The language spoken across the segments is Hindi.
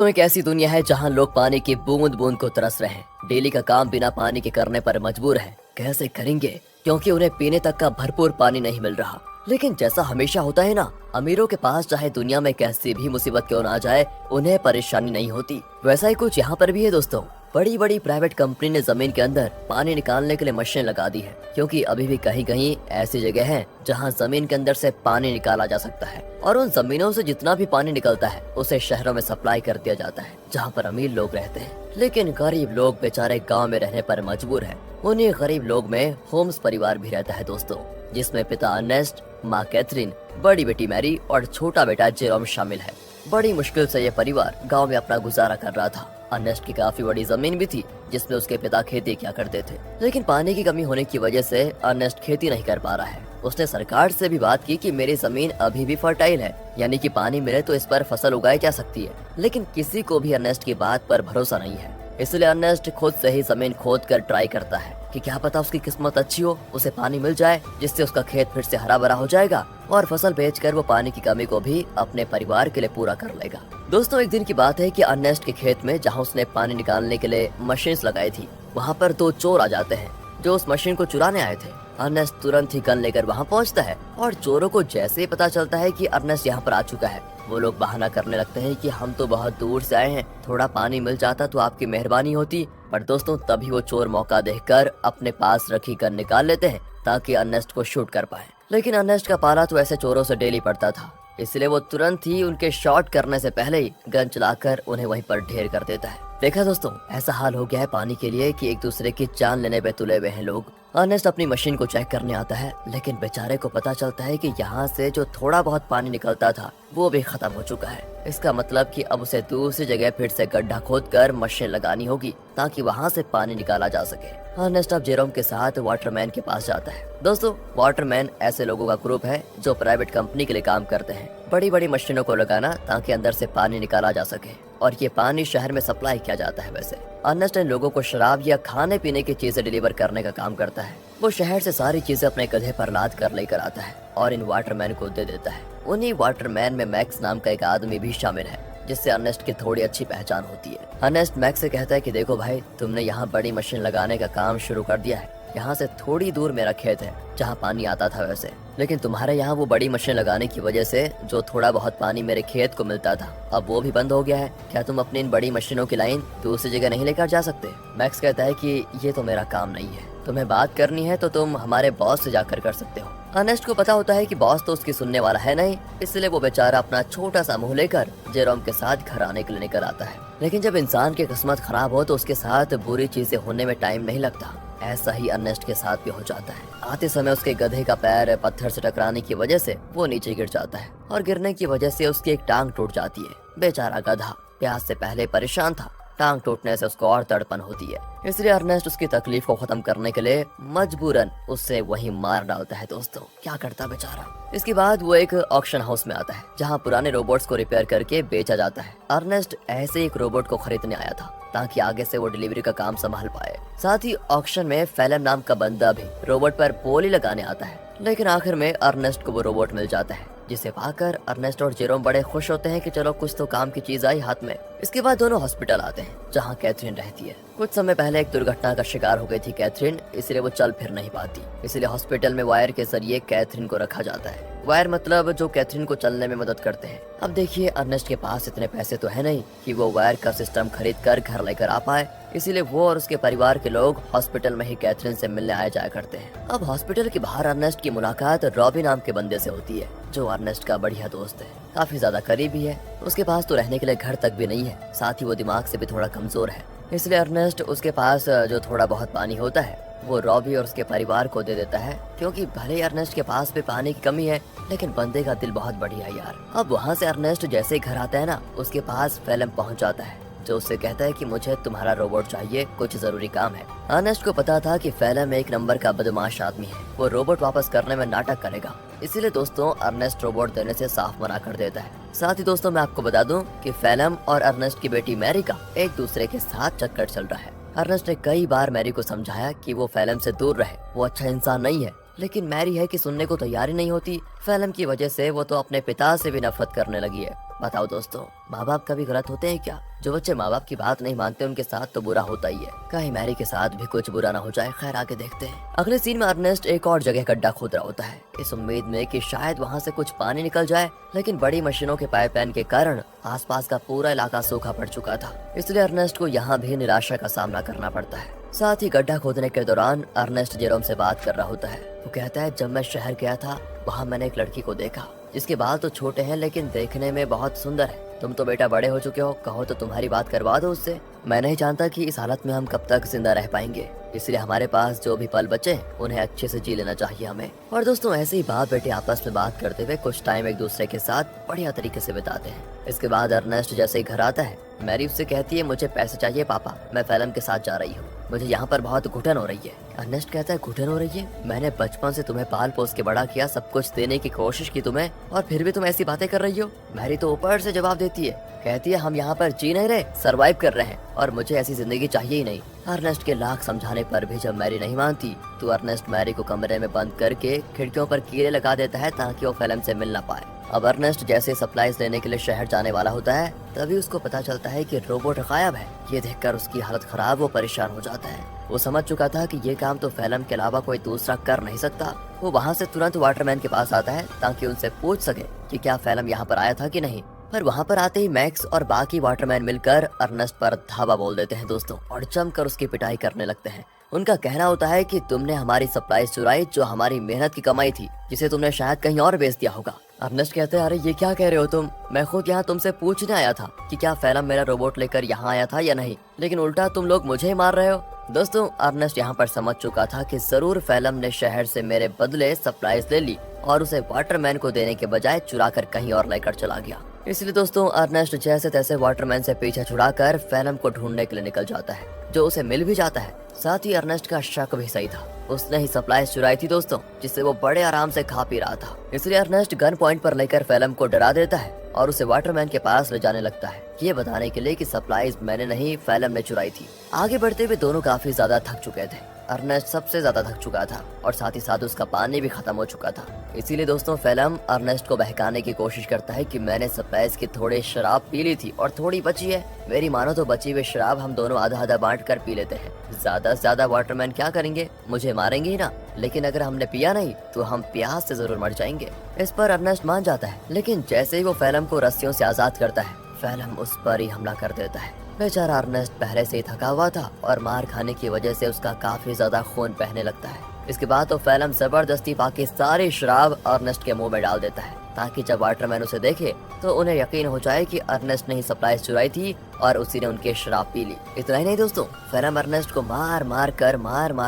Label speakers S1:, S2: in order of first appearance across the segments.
S1: तो एक ऐसी दुनिया है जहाँ लोग पानी की बूंद बूंद को तरस रहे हैं। डेली का काम बिना पानी के करने पर मजबूर हैं। कैसे करेंगे, क्योंकि उन्हें पीने तक का भरपूर पानी नहीं मिल रहा। लेकिन जैसा हमेशा होता है ना, अमीरों के पास चाहे दुनिया में कैसी भी मुसीबत क्यों ना जाए, उन्हें परेशानी नहीं होती। वैसा ही कुछ यहाँ पर भी है दोस्तों। बड़ी बड़ी प्राइवेट कंपनी ने जमीन के अंदर पानी निकालने के लिए मशीन लगा दी है, क्योंकि अभी भी कहीं कहीं ऐसी जगह है जहाँ जमीन के अंदर से पानी निकाला जा सकता है। और उन जमीनों से जितना भी पानी निकलता है उसे शहरों में सप्लाई कर दिया जाता है, जहाँ पर अमीर लोग रहते हैं। लेकिन गरीब लोग बेचारे गाँव में रहने पर मजबूर है। उन्हीं गरीब लोग में होम्स परिवार भी रहता है दोस्तों, जिसमें पिता अर्नेस्ट, माँ कैथरीन, बड़ी बेटी मैरी और छोटा बेटा जेरोम शामिल है। बड़ी मुश्किल से यह परिवार गांव में अपना गुजारा कर रहा था। अर्नेस्ट की काफी बड़ी जमीन भी थी, जिसमें उसके पिता खेती किया करते थे। लेकिन पानी की कमी होने की वजह से अर्नेस्ट खेती नहीं कर पा रहा है। उसने सरकार से भी बात की कि मेरी जमीन अभी भी फर्टाइल है, यानी कि पानी मिले तो इस पर फसल उगाई जा सकती है। लेकिन किसी को भी अर्नेस्ट की बात पर भरोसा नहीं है। इसलिए अर्नेस्ट खुद से ही जमीन खोद कर ट्राई करता है कि क्या पता उसकी किस्मत अच्छी हो, उसे पानी मिल जाए, जिससे उसका खेत फिर से हरा भरा हो जाएगा और फसल बेचकर वो पानी की कमी को भी अपने परिवार के लिए पूरा कर लेगा। दोस्तों, एक दिन की बात है कि अर्नेस्ट के खेत में जहाँ उसने पानी निकालने के लिए मशीन लगाई थी, वहाँ पर दो चोर आ जाते हैं जो उस मशीन को चुराने आए थे। अर्नेस्ट तुरंत ही गन लेकर वहाँ पहुँचता है और चोरों को जैसे ही पता चलता है कि अर्नेस्ट यहाँ पर आ चुका है, वो लोग बहाना करने लगते हैं कि हम तो बहुत दूर से आए हैं, थोड़ा पानी मिल जाता तो आपकी मेहरबानी होती। पर दोस्तों, तभी वो चोर मौका देखकर अपने पास रखी गन निकाल लेते हैं ताकि अर्नेस्ट को शूट कर पाए। लेकिन अर्नेस्ट का पाला तो ऐसे चोरों से डेली पड़ता था, इसलिए वो तुरंत ही उनके शॉट करने से पहले ही गन चलाकर उन्हें वहीं पर ढेर कर देता है। देखा दोस्तों, ऐसा हाल हो गया है पानी के लिए कि एक दूसरे की जान लेने पे तुले हुए हैं लोग। अर्नेस्ट अपनी मशीन को चेक करने आता है, लेकिन बेचारे को पता चलता है कि यहाँ से जो थोड़ा बहुत पानी निकलता था वो भी खत्म हो चुका है। इसका मतलब कि अब उसे दूसरी जगह फिर से गड्ढा खोदकर मशीन लगानी होगी ताकि वहाँ से पानी निकाला जा सके। अर्नेस्ट अब जेरोम के साथ वाटरमैन के पास जाता है। दोस्तों, वाटरमैन ऐसे लोगों का ग्रुप है जो प्राइवेट कंपनी के लिए काम करते हैं, बड़ी बड़ी मशीनों को लगाना ताकि अंदर से पानी निकाला जा सके, और ये पानी शहर में सप्लाई किया जाता है। वैसे अर्नेस्ट इन लोगों को शराब या खाने पीने की चीजें डिलीवर करने का काम करता है। वो शहर से सारी चीजें अपने गधे पर लाद कर लेकर आता है और इन वाटरमैन को दे देता है। उन्हीं वाटरमैन में मैक्स नाम का एक आदमी भी शामिल है, जिससे अर्नेस्ट की थोड़ी अच्छी पहचान होती है। अर्नेस्ट मैक्स से कहता है कि देखो भाई, तुमने यहाँ बड़ी मशीन लगाने का काम शुरू कर दिया है। यहाँ से थोड़ी दूर मेरा खेत है जहाँ पानी आता था वैसे, लेकिन तुम्हारे यहाँ वो बड़ी मशीन लगाने की वजह से जो थोड़ा बहुत पानी मेरे खेत को मिलता था, अब वो भी बंद हो गया है। क्या तुम अपनी इन बड़ी मशीनों की लाइन दूसरी जगह नहीं लेकर जा सकते? मैक्स कहता है कि ये तो मेरा काम नहीं है, तुम्हें बात करनी है तो तुम हमारे बॉस से जाकर कर सकते हो। अर्नेस्ट को पता होता है कि बॉस तो उसकी सुनने वाला है नहीं, इसलिए वो बेचारा अपना छोटा सा मुंह लेकर जेरोम के साथ घर आने के लिए निकल आता है। लेकिन जब इंसान की किस्मत खराब हो तो उसके साथ बुरी चीजें होने में टाइम नहीं लगता। ऐसा ही अर्नेस्ट के साथ भी हो जाता है। आते समय उसके गधे का पैर पत्थर से टकराने की वजह से वो नीचे गिर जाता है और गिरने की वजह से उसकी एक टांग टूट जाती है। बेचारा गधा प्यास से पहले परेशान था, टांग टूटने से उसको और तड़पन होती है। इसलिए अर्नेस्ट उसकी तकलीफ को खत्म करने के लिए मजबूरन उससे वही मार डालता है। दोस्तों, क्या करता बेचारा। इसके बाद वो एक ऑक्शन हाउस में आता है जहाँ पुराने रोबोट्स को रिपेयर करके बेचा जाता है। अर्नेस्ट ऐसे एक रोबोट को खरीदने आया था ताकि आगे से वो डिलीवरी का काम संभाल पाए। साथ ही ऑक्शन में फेलम नाम का बंदा भी रोबोट पर बोली लगाने आता है। लेकिन आखिर में अर्नेस्ट को वो रोबोट मिल जाता है, जिसे पाकर अर्नेस्ट और जेरोम बड़े खुश होते हैं कि चलो कुछ तो काम की चीज आई हाथ में। इसके बाद दोनों हॉस्पिटल आते हैं जहाँ कैथरीन रहती है। कुछ समय पहले एक दुर्घटना का शिकार हो गई थी कैथरीन, इसलिए वो चल फिर नहीं पाती। इसलिए हॉस्पिटल में वायर के जरिए कैथरीन को रखा जाता है। वायर मतलब जो कैथरीन को चलने में मदद करते हैं। अब देखिए, अर्नेस्ट के पास इतने पैसे तो है नहीं कि वो वायर का सिस्टम खरीद कर घर लेकर आ पाए, इसीलिए वो और उसके परिवार के लोग हॉस्पिटल में ही कैथरीन से मिलने आए जाया करते हैं। अब हॉस्पिटल के बाहर अर्नेस्ट की मुलाकात रॉबी नाम के बंदे से होती है, जो अर्नेस्ट का बढ़िया दोस्त है, काफी ज्यादा करीबी है। उसके पास तो रहने के लिए घर तक भी नहीं है, साथ ही वो दिमाग से भी थोड़ा कमजोर है। इसलिए अर्नेस्ट उसके पास जो थोड़ा बहुत पानी होता है वो रॉबी और उसके परिवार को दे देता है, क्योंकि भले ही अर्नेस्ट के पास भी पानी की कमी है, लेकिन बंदे का दिल बहुत बढ़िया है यार। अब वहाँ से अर्नेस्ट जैसे ही घर आता है ना, उसके पास फेलम पहुँच जाता है, जो उससे कहता है कि मुझे तुम्हारा रोबोट चाहिए, कुछ जरूरी काम है। अर्नेस्ट को पता था कि फेलम एक नंबर का बदमाश आदमी है, वो रोबोट वापस करने में नाटक करेगा। इसीलिए दोस्तों, अर्नेस्ट रोबोट देने से साफ मना कर देता है। साथ ही दोस्तों, मैं आपको बता दूं कि फेलम और अर्नेस्ट की बेटी मैरी का एक दूसरे के साथ चक्कर चल रहा है। अर्नेस्ट ने कई बार मैरी को समझाया कि वो फेलम से दूर रहे, वो अच्छा इंसान नहीं है, लेकिन मैरी है कि सुनने को तैयार ही नहीं होती। फिल्म की वजह से वो तो अपने पिता से भी नफरत करने लगी है। बताओ दोस्तों, माँ बाप कभी गलत होते हैं क्या? जो बच्चे माँ बाप की बात नहीं मानते उनके साथ तो बुरा होता ही है। कहीं मैरी के साथ भी कुछ बुरा ना हो जाए। खैर आगे देखते हैं। अगले सीन में अर्नेस्ट एक और जगह गड्ढा खोद रहा होता है, इस उम्मीद में कि शायद वहाँ से कुछ पानी निकल जाए, लेकिन बड़ी मशीनों के पाइपलाइन के कारण आसपास का पूरा इलाका सूखा पड़ चुका था। इसलिए अर्नेस्ट को यहाँ भी निराशा का सामना करना पड़ता है। साथ ही गड्ढा खोदने के दौरान अर्नेस्ट जेरोम से बात कर रहा होता है। वो कहता है, जब मैं शहर गया था वहाँ मैंने एक लड़की को देखा जिसके बाल तो छोटे हैं लेकिन देखने में बहुत सुंदर है। तुम तो बेटा बड़े हो चुके हो, कहो तो तुम्हारी बात करवा दो उससे। मैं नहीं जानता कि इस हालत में हम कब तक जिंदा रह पाएंगे, इसलिए हमारे पास जो भी पल बचे उन्हें अच्छे से जी लेना चाहिए हमें। और दोस्तों ऐसे ही बाप बेटे आपस में बात करते हुए कुछ टाइम एक दूसरे के साथ बढ़िया तरीके से बिताते हैं। इसके बाद अर्नेस्ट जैसे ही घर आता है, मैरी उससे कहती है, मुझे पैसे चाहिए पापा, मैं फिल्म के साथ जा रही हूँ, मुझे यहाँ पर बहुत घुटन हो रही है। अर्नेस्ट कहता है, घुटन हो रही है? मैंने बचपन से तुम्हें पाल पोस के बड़ा किया, सब कुछ देने की कोशिश की तुम्हें, और फिर भी तुम ऐसी बातें कर रही हो? मैरी तो ऊपर से जवाब देती है, कहती है, हम यहाँ पर जी नहीं रहे, सरवाइव कर रहे हैं और मुझे ऐसी जिंदगी चाहिए ही नहीं। अर्नेस्ट के लाख समझाने पर भी जब मैरी नहीं मानती तो अर्नेस्ट मैरी को कमरे में बंद करके खिड़कियों पर कीड़े लगा देता है ताकि वो फिल्म से मिल ना पाए। अब अर्नेस्ट जैसे सप्लाईज लेने के लिए शहर जाने वाला होता है, तभी उसको पता चलता है कि रोबोट गायब है। ये देखकर उसकी हालत खराब, वो परेशान हो जाता है। वो समझ चुका था कि ये काम तो फिल्म के अलावा कोई दूसरा कर नहीं सकता। वो वहाँ से तुरंत वाटरमैन के पास आता है ताकि उनसे पूछ सके कि क्या फिल्म यहाँ पर आया था कि नहीं। पर वहाँ पर आते ही मैक्स और बाकी वाटरमैन मिलकर अर्नेस्ट पर धावा बोल देते हैं दोस्तों, और जमकर उसकी पिटाई करने लगते हैं। उनका कहना होता है कि तुमने हमारी सप्लाई चुराई, जो हमारी मेहनत की कमाई थी, जिसे तुमने शायद कहीं और बेच दिया होगा। अर्नेस्ट कहते हैं, अरे ये क्या कह रहे हो तुम? मैं खुद यहाँ तुमसे पूछने आया था कि क्या फिल्म मेरा रोबोट लेकर यहाँ आया था या नहीं, लेकिन उल्टा तुम लोग मुझे ही मार रहे हो। दोस्तों अर्नेस्ट यहाँ पर समझ चुका था कि जरूर फिल्म ने शहर से मेरे बदले सप्लाईज ले ली और उसे वाटरमैन को देने के बजाय चुरा कर कहीं और लेकर चला गया। इसलिए दोस्तों अर्नेस्ट जैसे तैसे वाटरमैन से पीछे छुड़ाकर फिल्म को ढूंढने के लिए निकल जाता है, जो उसे मिल भी जाता है। साथ ही अर्नेस्ट का शक भी सही था, उसने ही सप्लाईज चुराई थी दोस्तों, जिससे वो बड़े आराम से खा पी रहा था। इसलिए अर्नेस्ट गन पॉइंट पर लेकर फिल्म को डरा देता है और उसे वाटरमैन के पास ले जाने लगता है, ये बताने के लिए कि सप्लाईज मैंने नहीं, फिल्म ने चुराई थी। आगे बढ़ते हुए दोनों काफी ज्यादा थक चुके थे। अर्नेस्ट सबसे ज्यादा थक चुका था और साथ ही साथ उसका पानी भी खत्म हो चुका था। इसीलिए दोस्तों फिल्म अर्नेस्ट को बहकाने की कोशिश करता है कि मैंने सप्लाईज की थोड़ी शराब पी ली थी और थोड़ी बची है, मेरी मानो तो बची हुई शराब हम दोनों आधा आधा बांट कर पी लेते हैं। ज्यादा से ज्यादा वाटरमैन क्या करेंगे, मुझे मारेंगे ही ना, लेकिन अगर हमने पिया नहीं तो हम प्यास से जरूर मर जाएंगे। इस पर अर्नेस्ट मान जाता है, लेकिन जैसे ही वो फिल्म को रस्सियों से आजाद करता है, फिल्म उस पर ही हमला कर देता है। बेचारा अर्नेस्ट पहले से ही थका हुआ था और मार खाने की वजह से उसका काफी ज्यादा खून बहने लगता है। इसके बाद तो फिल्म जबरदस्ती बाकी सारी शराब अर्नेस्ट के मुंह में डाल देता है, ताकि जब वाटरमैन उसे देखे तो उन्हें यकीन हो जाए कि अर्नेस्ट ने ही सप्लाई चुराई थी और उसी ने उनकी शराब पी ली। इतना ही नहीं दोस्तों, फिल्म अर्नेस्ट को मार मार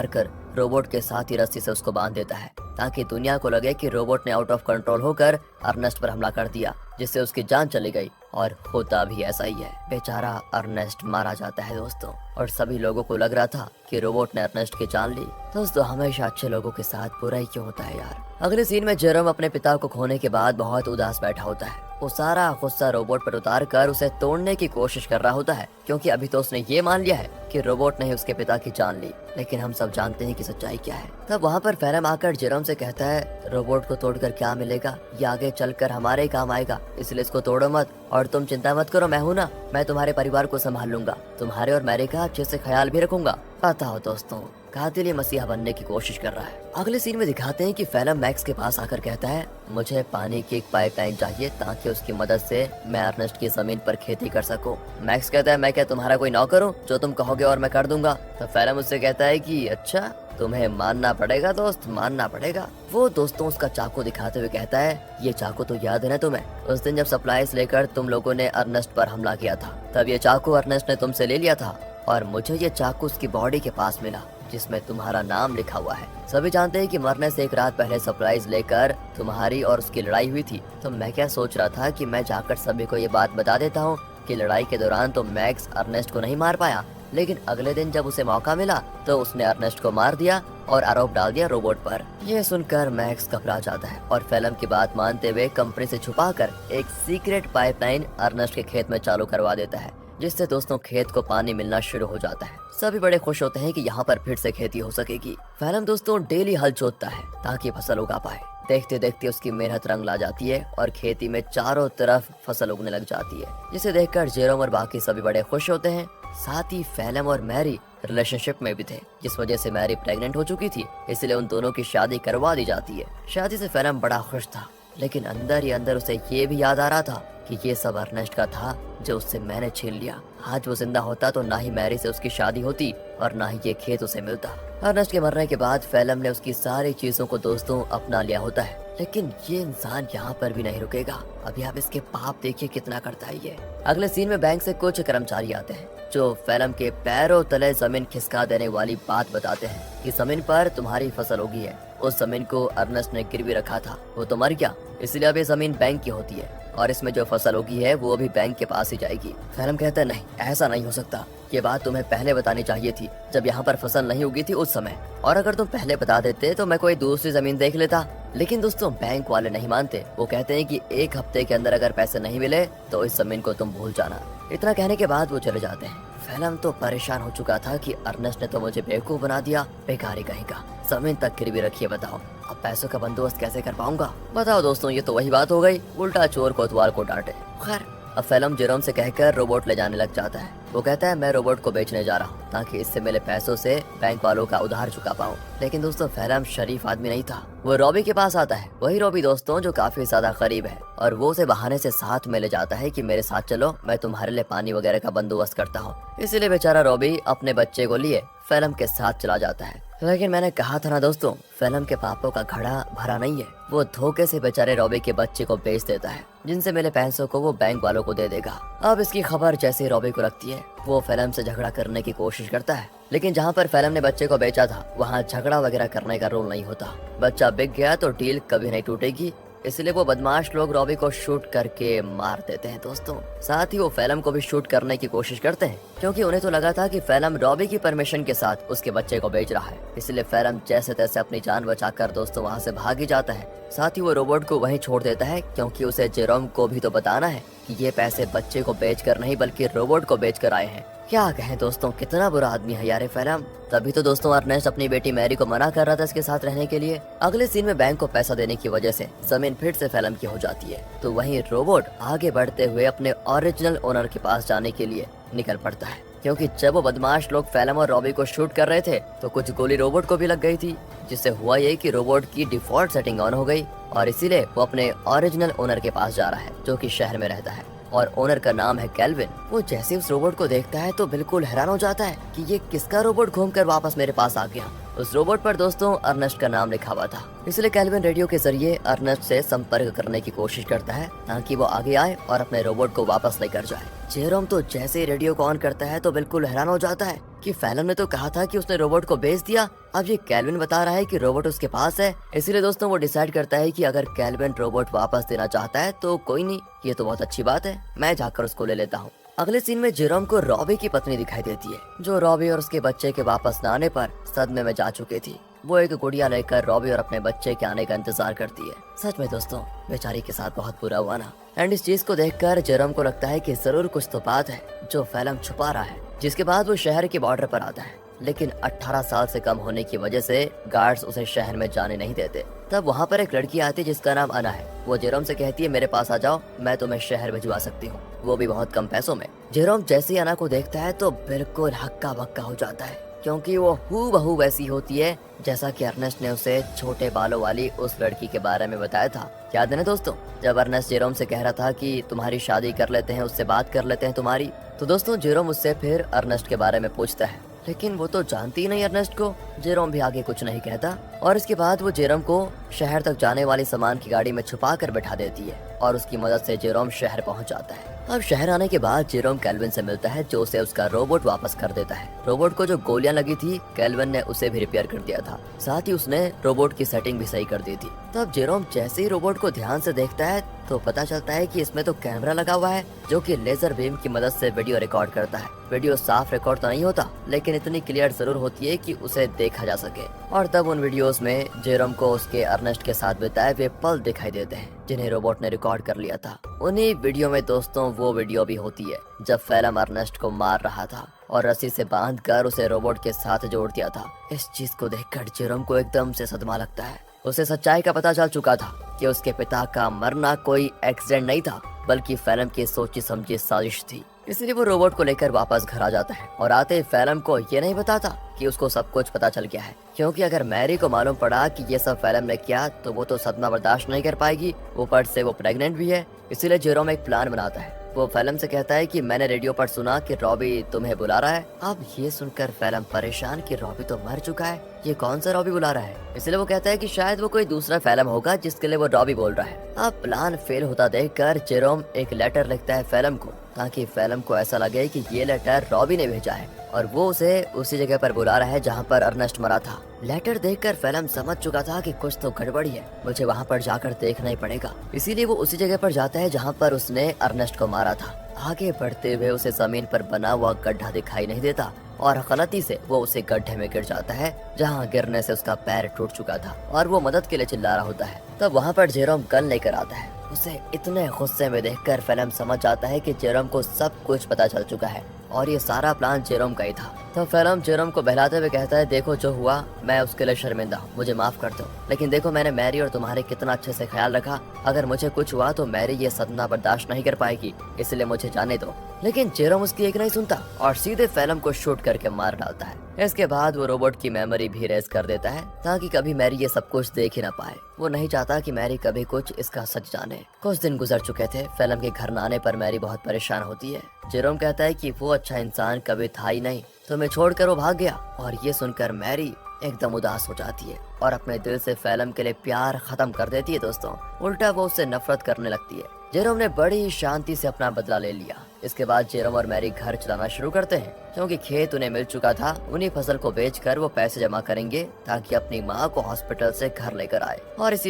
S1: कर रोबोट के साथ ही रस्सी से उसको बांध देता है, ताकि दुनिया को लगे कि रोबोट ने आउट ऑफ कंट्रोल होकर अर्नेस्ट पर हमला कर दिया, जिससे उसकी जान चली गई। और होता भी ऐसा ही है, बेचारा अर्नेस्ट मारा जाता है दोस्तों। और सभी लोगों को लग रहा था कि रोबोट ने अर्नेस्ट की जान ली। दोस्तों हमेशा अच्छे लोगों के साथ बुरा ही क्यों होता है यार। अगले सीन में जेरोम अपने पिता को खोने के बाद बहुत उदास बैठा होता है। वो सारा गुस्सा रोबोट पर उतार कर उसे तोड़ने की कोशिश कर रहा होता है, क्योंकि अभी तो उसने ये मान लिया है कि रोबोट ने ही उसके पिता की जान ली। लेकिन हम सब जानते हैं कि सच्चाई क्या है। तब वहाँ पर फिल्म आकर जेरोम से कहता है, रोबोट को तोड़कर क्या मिलेगा, ये आगे चलकर हमारे ही काम आएगा, इसलिए इसको तोड़ो मत और तुम चिंता मत करो, मैं हूँ ना, मैं तुम्हारे परिवार को संभाल लूंगा, तुम्हारे और मैरी का अच्छे से ख्याल भी रखूंगा। पता हो दोस्तों, कातिल मसीहा बनने की कोशिश कर रहा है। अगले सीन में दिखाते हैं कि फिल्म मैक्स के पास आकर कहता है, मुझे पानी की एक पाइपलाइन चाहिए ताकि उसकी मदद से मैं अर्नेस्ट की जमीन पर खेती कर सकूं। मैक्स कहता है, मैं क्या तुम्हारा कोई नौकर हूँ जो तुम कहोगे और मैं कर दूंगा? तो फिल्म उससे कहता है कि अच्छा, तुम्हें मानना पड़ेगा दोस्त, मानना पड़ेगा। वो दोस्तों उसका चाकू दिखाते हुए कहता है, ये चाकू तो याद है ना तुम्हें, उस दिन जब सप्लाईज लेकर तुम लोगों ने अर्नेस्ट पर हमला किया था, तब ये चाकू अर्नेस्ट ने तुमसे ले लिया था और मुझे ये चाकू उसकी बॉडी के पास मिला जिसमें तुम्हारा नाम लिखा हुआ है। सभी जानते हैं कि मरने से एक रात पहले सप्लाईज लेकर तुम्हारी और उसकी लड़ाई हुई थी। तो मैं क्या सोच रहा था कि मैं जाकर सभी को ये बात बता देता हूँ कि लड़ाई के दौरान तो मैक्स अर्नेस्ट को नहीं मार पाया, लेकिन अगले दिन जब उसे मौका मिला तो उसने अर्नेस्ट को मार दिया और आरोप डाल दिया रोबोट पर। यह सुनकर मैक्स घबरा जाता है और फिल्म की बात मानते हुए कंपनी से छुपाकर एक सीक्रेट पाइपलाइन अर्नेस्ट के खेत में चालू करवा देता है। जिससे दोस्तों खेत को पानी मिलना शुरू हो जाता है। सभी बड़े खुश होते हैं कि यहाँ पर फिर से खेती हो सकेगी। फैलम दोस्तों डेली हल जोतता है ताकि फसल उगा पाए। देखते देखते उसकी मेहनत रंग ला जाती है और खेती में चारों तरफ फसल उगने लग जाती है, जिसे देखकर जेरोम और बाकी सभी बड़े खुश होते हैं। साथ ही फैलम और मैरी रिलेशनशिप में भी थे, जिस वजह से मैरी प्रेग्नेंट हो चुकी थी, इसलिए उन दोनों की शादी करवा दी जाती है। शादी से फैलम बड़ा खुश था, लेकिन अंदर ही अंदर उसे ये भी याद आ रहा था कि ये सब अर्नेस्ट का था जो उससे मैंने छीन लिया। आज वो जिंदा होता तो ना ही मैरी से उसकी शादी होती और ना ही ये खेत उसे मिलता। अर्नेस्ट के मरने के बाद फैलम ने उसकी सारी चीजों को दोस्तों अपना लिया होता है, लेकिन ये इंसान यहाँ पर भी नहीं रुकेगा। अभी आप इसके पाप देखिए कितना करता है ये। अगले सीन में बैंक से कुछ कर्मचारी आते हैं जो फैलम के पैरों तले जमीन खिसका देने वाली बात बताते हैं कि जमीन पर तुम्हारी फसल उगी है। उस जमीन को अर्नेस्ट ने गिरवी रखा था, वो तो मर गया, इसलिए अब ये जमीन बैंक की होती है और इसमें जो फसल उगी है वो अभी बैंक के पास ही जाएगी। फैलम कहता है नहीं, ऐसा नहीं हो सकता, ये बात तुम्हें पहले बतानी चाहिए थी जब यहाँ पर फसल नहीं उगी थी उस समय, और अगर तुम पहले बता देते तो मैं कोई दूसरी जमीन देख लेता। लेकिन दोस्तों बैंक वाले नहीं मानते, वो कहते हैं कि 1 हफ्ते के अंदर अगर पैसे नहीं मिले तो इस जमीन को तुम भूल जाना। इतना कहने के बाद वो चले जाते हैं। फैलम तो परेशान हो चुका था कि अर्नेस्ट ने तो मुझे बेवकूफ बना दिया, बेकारी कहेगा, जमीन तक गिरवी रखिए, बताओ अब पैसों का बंदोबस्त कैसे कर पाऊंगा। बताओ दोस्तों, ये तो वही बात हो गई, उल्टा चोर कोतवाल को डांटे। खैर अब फैलम जेरोम से कहकर रोबोट ले जाने लग जाता है। वो कहता है मैं रोबोट को बेचने जा रहा हूँ ताकि इससे मिले पैसों से बैंक वालों का उधार चुका पाऊँ। लेकिन दोस्तों फैलम शरीफ आदमी नहीं था, वो रॉबी के पास आता है। वही रॉबी दोस्तों जो काफी ज्यादा गरीब है, और वो उसे बहाने से साथ में ले जाता है कि मेरे साथ चलो, मैं तुम्हारे लिए पानी वगैरह का बंदोबस्त करता हूँ। इसीलिए बेचारा रॉबी अपने बच्चे को लिए फैलम के साथ चला जाता है। लेकिन मैंने कहा था ना दोस्तों, फैलम के पापों का घड़ा भरा नहीं है। वो धोखे से बेचारे रॉबी के बच्चे को बेच देता है, जिनसे मिले पैसों को वो बैंक वालों को दे देगा। अब इसकी खबर जैसे रॉबी को लगती है, वो फैलम से झगड़ा करने की कोशिश करता है। लेकिन जहाँ पर फैलम ने बच्चे को बेचा था वहाँ झगड़ा वगैरह करने का रूल नहीं होता। बच्चा बिक गया तो डील कभी नहीं टूटेगी, इसलिए वो बदमाश लोग रॉबी को शूट करके मार देते हैं दोस्तों। साथ ही वो फैलम को भी शूट करने की कोशिश करते हैं, क्योंकि उन्हें तो लगा था कि फैलम रॉबी की परमिशन के साथ उसके बच्चे को बेच रहा है। इसलिए फैलम जैसे तैसे अपनी जान बचाकर दोस्तों वहाँ से भाग ही जाता है। साथ ही वो रोबोट को वहीं छोड़ देता है, क्योंकि उसे जेरोम को भी तो बताना है कि ये पैसे बच्चे को बेचकर नहीं बल्कि रोबोट को बेचकर आए हैं। क्या कहें दोस्तों, कितना बुरा आदमी है यार फैलम। तभी तो दोस्तों अर्नेस्ट अपनी बेटी मैरी को मना कर रहा था इसके साथ रहने के लिए। अगले सीन में बैंक को पैसा देने की वजह से जमीन फिर से फैलम की हो जाती है, तो वहीं रोबोट आगे बढ़ते हुए अपने ओरिजिनल ओनर के पास जाने के लिए निकल पड़ता है। क्योंकि जब वो बदमाश लोग फैलम और रॉबी को शूट कर रहे थे तो कुछ गोली रोबोट को भी लग गई थी, जिससे हुआ ये कि रोबोट की डिफॉल्ट सेटिंग ऑन हो गई और इसीलिए वो अपने ओरिजिनल ओनर के पास जा रहा है जो कि शहर में रहता है और ओनर का नाम है कैल्विन। वो जैसे उस रोबोट को देखता है तो बिल्कुल हैरान हो जाता है कि ये किसका रोबोट घूमकर वापस मेरे पास आ गया। उस रोबोट पर दोस्तों अर्नेस्ट का नाम लिखा हुआ था, इसलिए कैल्विन रेडियो के जरिए अर्नेस्ट से संपर्क करने की कोशिश करता है ताकि वो आगे आए और अपने रोबोट को वापस लेकर जाए। जेरोम तो जैसे ही रेडियो को ऑन करता है तो बिल्कुल हैरान हो जाता है कि फैलम ने तो कहा था कि उसने रोबोट को बेच दिया, अब ये कैल्विन बता रहा है कि रोबोट उसके पास है। इसीलिए दोस्तों वो डिसाइड करता है कि अगर कैल्विन रोबोट वापस देना चाहता है तो कोई नहीं, ये तो बहुत अच्छी बात है, मैं जाकर उसको ले लेता हूँ। अगले सीन में जेरोम को रॉबी की पत्नी दिखाई देती है, जो रॉबी और उसके बच्चे के वापस न आने पर सदमे में जा चुकी थी। वो एक गुड़िया लेकर रॉबी और अपने बच्चे के आने का इंतजार करती है। सच में दोस्तों बेचारी के साथ बहुत बुरा हुआ ना। एंड इस चीज को देखकर जेरोम को लगता है कि जरूर कुछ तो बात है जो फैलम छुपा रहा है। जिसके बाद वो शहर के बॉर्डर पर आता है, लेकिन 18 साल से कम होने की वजह से गार्ड्स उसे शहर में जाने नहीं देते। तब वहाँ पर एक लड़की आती है जिसका नाम अना है। वो जेरोम से कहती है मेरे पास आ जाओ, मैं तुम्हें शहर भिजवा सकती हूँ, वो भी बहुत कम पैसों में। जेरोम जैसे ही अना को देखता है तो बिल्कुल हक्का बक्का हो जाता है, क्योंकि वो हूबहू वैसी होती है जैसा कि अर्नेस्ट ने उसे छोटे बालों वाली उस लड़की के बारे में बताया था। याद है ना दोस्तों, जब अर्नेस्ट जेरोम से कह रहा था कि तुम्हारी शादी कर लेते हैं, उससे बात कर लेते हैं तुम्हारी, तो दोस्तों जेरोम उससे फिर अर्नेस्ट के बारे में पूछता है, लेकिन वो तो जानती ही नहीं अर्नेस्ट को। जेरोम भी आगे कुछ नहीं कहता और इसके बाद वो जेरोम को शहर तक जाने वाली सामान की गाड़ी में छुपा कर बैठा देती है और उसकी मदद से जेरोम शहर पहुंच जाता है। अब शहर आने के बाद जेरोम कैल्विन से मिलता है, जो उसे उसका रोबोट वापस कर देता है। रोबोट को जो गोलियां लगी थी कैल्विन ने उसे भी रिपेयर कर दिया था, साथ ही उसने रोबोट की सेटिंग भी सही कर दी थी। तब जेरोम जैसे ही रोबोट को ध्यान से देखता है तो पता चलता है कि इसमें तो कैमरा लगा हुआ है जो कि लेजर बीम की मदद से वीडियो रिकॉर्ड करता है। वीडियो साफ रिकॉर्ड तो नहीं होता, लेकिन इतनी क्लियर जरूर होती है कि उसे देखा जा सके। और तब उन वीडियोस में जेरोम को उसके अर्नेस्ट के साथ बिताए हुए पल दिखाई देते हैं जिन्हें रोबोट ने रिकॉर्ड कर लिया था। उन्हीं वीडियो में दोस्तों वो वीडियो भी होती है जब फेलम अर्नेस्ट को मार रहा था और रस्सी से बांधकर उसे रोबोट के साथ जोड़ दिया था। इस चीज को देखकर जेरोम को एकदम से सदमा लगता है। उसे सच्चाई का पता चल चुका था कि उसके पिता का मरना कोई एक्सीडेंट नहीं था, बल्कि फेलम की सोची समझी साजिश थी। इसलिए वो रोबोट को लेकर वापस घर आ जाता है और आते ही फेलम को ये नहीं बताता कि उसको सब कुछ पता चल गया है, क्योंकि अगर मैरी को मालूम पड़ा कि ये सब फेलम ने किया तो वो तो सदमा बर्दाश्त नहीं कर पाएगी। ऊपर से वो प्रेग्नेंट भी है। इसीलिए जेरोम एक प्लान बनाता है। वो फेलम से कहता है कि मैंने रेडियो पर सुना कि रॉबी तुम्हें बुला रहा है। अब ये सुनकर फेलम परेशान कि रॉबी तो मर चुका है, ये कौन सा रॉबी बुला रहा है। इसलिए वो कहता है कि शायद वो कोई दूसरा फेलम होगा जिसके लिए वो रॉबी बोल रहा है। अब प्लान फेल होता देखकर जेरोम एक लेटर लिखता है फेलम को, ताकि फेलम को ऐसा लगे कि ये लेटर रॉबी ने भेजा है और वो उसे उसी जगह पर बुला रहा है जहाँ पर अर्नेस्ट मरा था। लेटर देखकर फेलम समझ चुका था कि कुछ तो गड़बड़ी है, मुझे वहाँ पर जाकर देखना ही पड़ेगा। इसीलिए वो उसी जगह पर जाता है जहाँ पर उसने अर्नेस्ट को मारा था। आगे बढ़ते हुए उसे जमीन पर बना हुआ गड्ढा दिखाई नहीं देता और गलती से वो उसे गड्ढे में गिर जाता है, जहाँ गिरने से उसका पैर टूट चुका था और वो मदद के लिए चिल्ला रहा होता है। तब वहाँ पर जेरोम गन लेकर आता है। उसे इतने गुस्से में देखकर फेलम समझ जाता है कि जेरोम को सब कुछ पता चल चुका है और ये सारा प्लान जेरोम का ही था। तो फेलम जेरोम को बहलाते हुए कहता है, देखो जो हुआ मैं उसके लिए शर्मिंदा हूँ, मुझे माफ कर दो, लेकिन देखो मैंने मैरी और तुम्हारे कितना अच्छे से ख्याल रखा। अगर मुझे कुछ हुआ तो मैरी ये सदमा बर्दाश्त नहीं कर पाएगी, इसलिए मुझे जाने दो। लेकिन जेरोम उसकी एक नहीं सुनता और सीधे फेलम को शूट करके मार डालता है। इसके बाद वो रोबोट की मेमोरी भी रेज कर देता है ताकि कभी मैरी ये सब कुछ देख ही ना पाए। वो नहीं चाहता कि मैरी कभी कुछ इसका सच जाने। कुछ दिन गुजर चुके थे। फेलम के घर न आने पर मैरी बहुत परेशान होती है। जेरोम कहता है कि वो अच्छा इंसान कभी था ही नहीं, तुम्हें छोड़कर वो भाग गया। और ये सुनकर मैरी एकदम उदास हो जाती है और अपने दिल से फेलम के लिए प्यार खत्म कर देती है। दोस्तों उल्टा वो उससे नफरत करने लगती है। जेरोम ने बड़ी शांति से अपना बदला ले लिया। इसके बाद जेरोम और मैरी घर चलाना शुरू करते हैं, क्योंकि खेत उन्हें मिल चुका था। उन्हीं फसल को बेचकर वो पैसे जमा करेंगे ताकि अपनी माँ को हॉस्पिटल से घर लेकर आए। और इसी